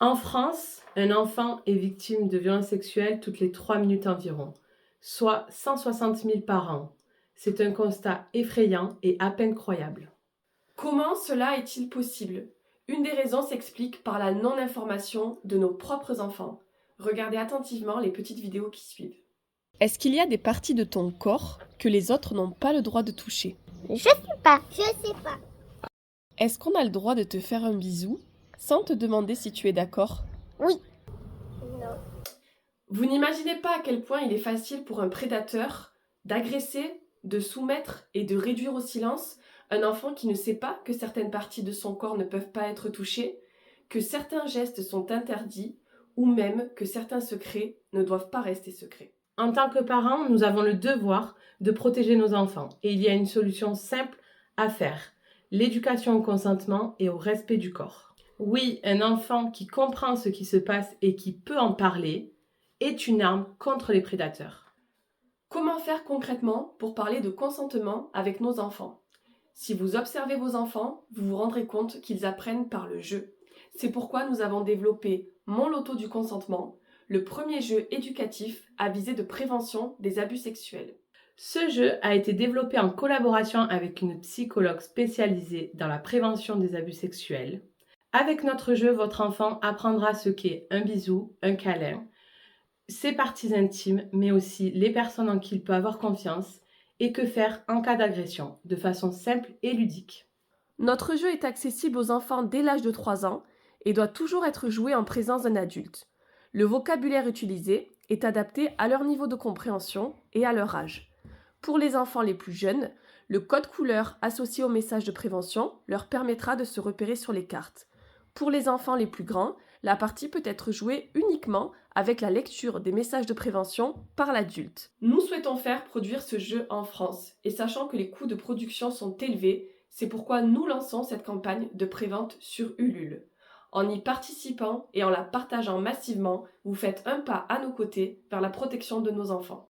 En France, un enfant est victime de violences sexuelles toutes les 3 minutes environ, soit 160 000 par an. C'est un constat effrayant et à peine croyable. Comment cela est-il possible? Une des raisons s'explique par la non-information de nos propres enfants. Regardez attentivement les petites vidéos qui suivent. Est-ce qu'il y a des parties de ton corps que les autres n'ont pas le droit de toucher? Je sais pas. Est-ce qu'on a le droit de te faire un bisou sans te demander si tu es d'accord? Oui. Non. Vous n'imaginez pas à quel point il est facile pour un prédateur d'agresser, de soumettre et de réduire au silence un enfant qui ne sait pas que certaines parties de son corps ne peuvent pas être touchées, que certains gestes sont interdits ou même que certains secrets ne doivent pas rester secrets. En tant que parents, nous avons le devoir de protéger nos enfants et il y a une solution simple à faire, l'éducation au consentement et au respect du corps. Oui, un enfant qui comprend ce qui se passe et qui peut en parler est une arme contre les prédateurs. Comment faire concrètement pour parler de consentement avec nos enfants? Si vous observez vos enfants, vous vous rendrez compte qu'ils apprennent par le jeu. C'est pourquoi nous avons développé Mon Loto du consentement, le premier jeu éducatif à visée de prévention des abus sexuels. Ce jeu a été développé en collaboration avec une psychologue spécialisée dans la prévention des abus sexuels. Avec notre jeu, votre enfant apprendra ce qu'est un bisou, un câlin, ses parties intimes, mais aussi les personnes en qui il peut avoir confiance et que faire en cas d'agression, de façon simple et ludique. Notre jeu est accessible aux enfants dès l'âge de 3 ans et doit toujours être joué en présence d'un adulte. Le vocabulaire utilisé est adapté à leur niveau de compréhension et à leur âge. Pour les enfants les plus jeunes, le code couleur associé au message de prévention leur permettra de se repérer sur les cartes. Pour les enfants les plus grands, la partie peut être jouée uniquement avec la lecture des messages de prévention par l'adulte. Nous souhaitons faire produire ce jeu en France et sachant que les coûts de production sont élevés, c'est pourquoi nous lançons cette campagne de prévente sur Ulule. En y participant et en la partageant massivement, vous faites un pas à nos côtés vers la protection de nos enfants.